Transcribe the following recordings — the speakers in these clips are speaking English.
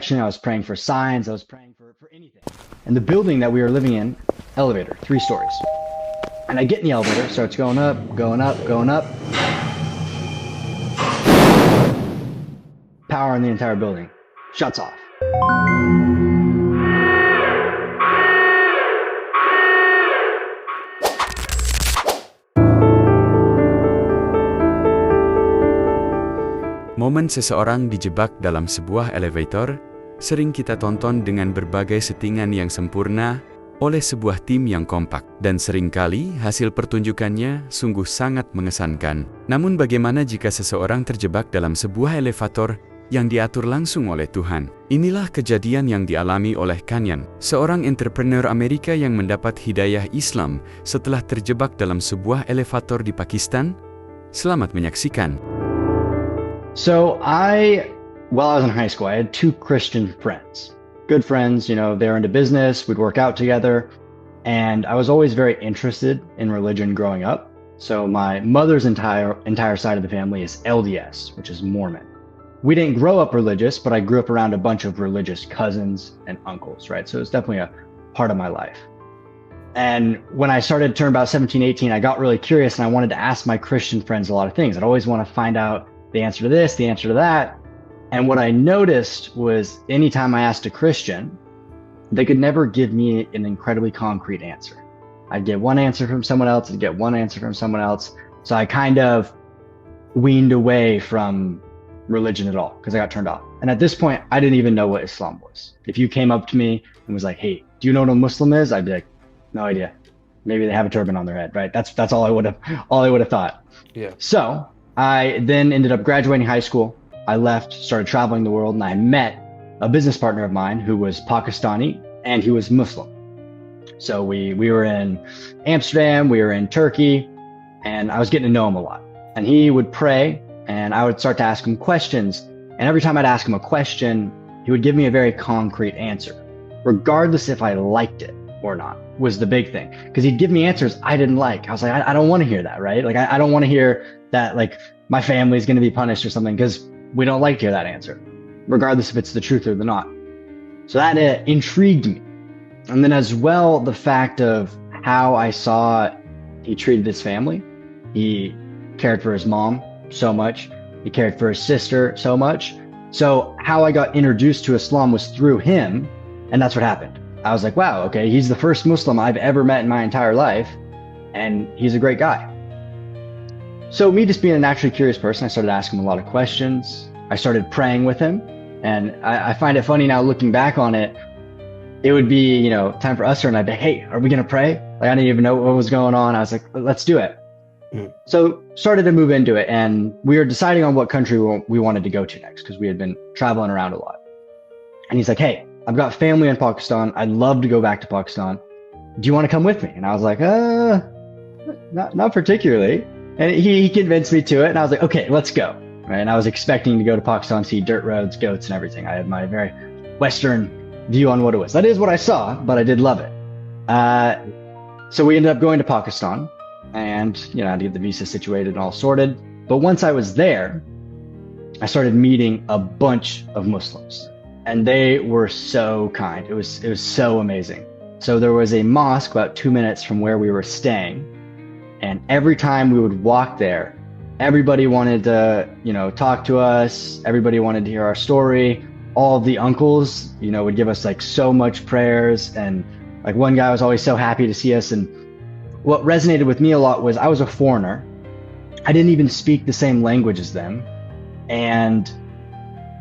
I was praying for signs, I was praying for anything. And the building that we were living in, elevator, 3 stories. And I get in the elevator, starts going up, going up, going up. Power in the entire building shuts off. Momen seseorang dijebak dalam sebuah elevator sering kita tonton dengan berbagai setingan yang sempurna oleh sebuah tim yang kompak, dan seringkali hasil pertunjukannya sungguh sangat mengesankan. Namun bagaimana jika seseorang terjebak dalam sebuah elevator yang diatur langsung oleh Tuhan? Inilah kejadian yang dialami oleh Kanyan, seorang entrepreneur Amerika yang mendapat hidayah Islam setelah terjebak dalam sebuah elevator di Pakistan. Selamat menyaksikan. So while I was in high school, I had 2 Christian friends. Good friends, they were into business, we'd work out together, and I was always very interested in religion growing up. So my mother's entire side of the family is LDS, which is Mormon. We didn't grow up religious, but I grew up around a bunch of religious cousins and uncles, right? So it's definitely a part of my life. And when I started to turn about 17, 18, I got really curious and I wanted to ask my Christian friends a lot of things. I'd always want to find out the answer to this, the answer to that. And what I noticed was anytime I asked a Christian, they could never give me an incredibly concrete answer. I'd get one answer from someone else, I'd get one answer from someone else. So I kind of weaned away from religion at all because I got turned off. And at this point, I didn't even know what Islam was. If you came up to me and was like, "Hey, do you know what a Muslim is?" I'd be like, "No idea. Maybe they have a turban on their head," right? That's all I would have thought. Yeah. So I then ended up graduating high school. I left, started traveling the world, and I met a business partner of mine who was Pakistani and he was Muslim. So we were in Amsterdam, we were in Turkey, and I was getting to know him a lot. And he would pray and I would start to ask him questions. And every time I'd ask him a question, he would give me a very concrete answer, regardless if I liked it or not, was the big thing. Because he'd give me answers I didn't like. I was like, I don't want to hear that, right? Like, I don't want to hear that, like, my family is going to be punished or something, because we don't like to hear that answer, regardless if it's the truth or the not. So that intrigued me. And then as well, the fact of how I saw he treated his family. He cared for his mom so much. He cared for his sister so much. So how I got introduced to Islam was through him. And that's what happened. I was like, wow, okay, he's the first Muslim I've ever met in my entire life. And he's a great guy. So me just being a naturally curious person, I started asking him a lot of questions. I started praying with him. And I find it funny now looking back on it. It would be, time for usher, and I'd be, "Hey, are we going to pray?" Like, I didn't even know what was going on. I was like, "Let's do it." So started to move into it, and we were deciding on what country we wanted to go to next, because we had been traveling around a lot. And he's like, "Hey, I've got family in Pakistan. I'd love to go back to Pakistan. Do you want to come with me?" And I was like, not particularly. And he convinced me to it, and I was like, "Okay, let's go." Right? And I was expecting to go to Pakistan, see dirt roads, goats, and everything. I had my very Western view on what it was. That is what I saw, but I did love it. So we ended up going to Pakistan, and I had to get the visa situated and all sorted. But once I was there, I started meeting a bunch of Muslims, and they were so kind. It was so amazing. So there was a mosque about 2 minutes from where we were staying, and every time we would walk there, everybody wanted to, talk to us. Everybody wanted to hear our story. All of the uncles, would give us like so much prayers. And like one guy was always so happy to see us. And what resonated with me a lot was I was a foreigner. I didn't even speak the same language as them. And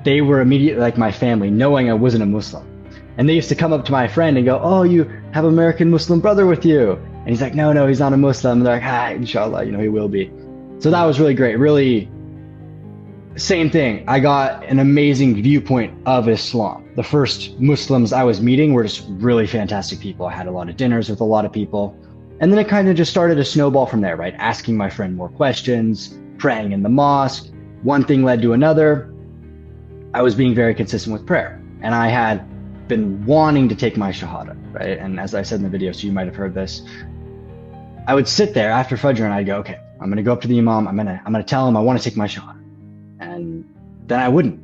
they were immediately like my family, knowing I wasn't a Muslim. And they used to come up to my friend and go, "Oh, you have an American Muslim brother with you?" And he's like, No, he's not a Muslim. And they're like, "Hi, inshallah, he will be." So that was really great. Really, same thing. I got an amazing viewpoint of Islam. The first Muslims I was meeting were just really fantastic people. I had a lot of dinners with a lot of people. And then it kind of just started to snowball from there, right? Asking my friend more questions, praying in the mosque. One thing led to another. I was being very consistent with prayer. And I had been wanting to take my Shahada, right? And as I said in the video, so you might have heard this, I would sit there after Fajr and I'd go, "Okay, I'm going to go up to the Imam. I'm going to tell him I want to take my Shahada." And then I wouldn't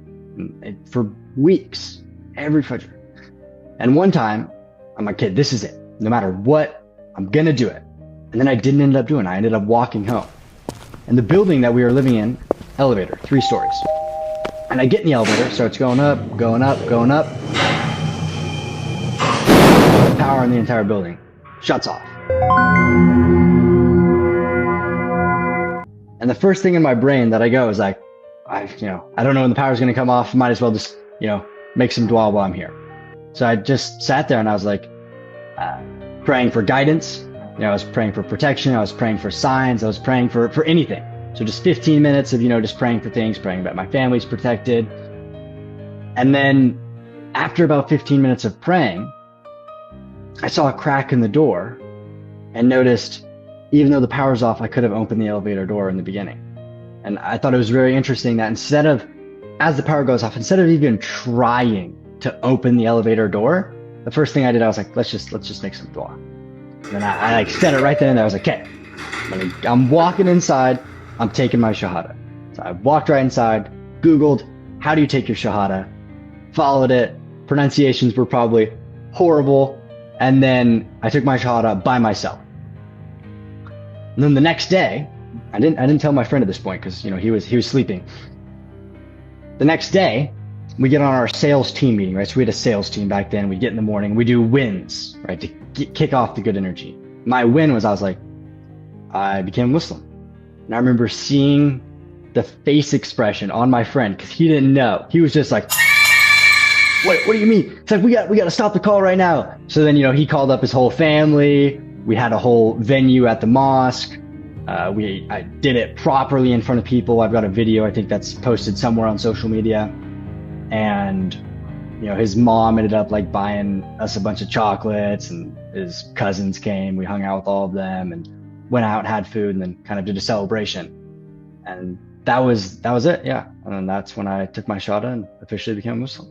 for weeks. every Fajr. And one time, I'm like, okay, this is it. No matter what, I'm gonna do it. And then I didn't end up doing it. I ended up walking home. And the building that we were living in, elevator, 3 stories. And I get in the elevator, starts going up, going up, going up. Power in the entire building shuts off. And the first thing in my brain that I go is like, I don't know when the power's gonna come off. Might as well just, make some dua while I'm here. So I just sat there and I was like, praying for guidance. I was praying for protection. I was praying for signs. I was praying for anything. So just 15 minutes of, just praying for things, praying that my family's protected. And then after about 15 minutes of praying, I saw a crack in the door and noticed, even though the power's off, I could have opened the elevator door in the beginning. And I thought it was very interesting that as the power goes off, instead of even trying to open the elevator door, the first thing I did, I was like, let's just make some dua. And then I said it right then and there. I was like, okay, I'm walking inside, I'm taking my shahada. So I walked right inside, Googled, how do you take your shahada? Followed it. Pronunciations were probably horrible. And then I took my shahada by myself. And then the next day, I didn't tell my friend at this point because he was sleeping. The next day, we get on our sales team meeting, right? So we had a sales team back then. We get in the morning, we do wins, right? To kick off the good energy. My win was, I became Muslim. And I remember seeing the face expression on my friend because he didn't know. He was just like, what do you mean? It's like, we got to stop the call right now. So then, he called up his whole family. We had a whole venue at the mosque. I did it properly in front of people. I've got a video, I think that's posted somewhere on social media. And, his mom ended up buying us a bunch of chocolates, and his cousins came. We hung out with all of them and went out and had food and then kind of did a celebration. And that was it. Yeah. And then that's when I took my shahada and officially became a Muslim.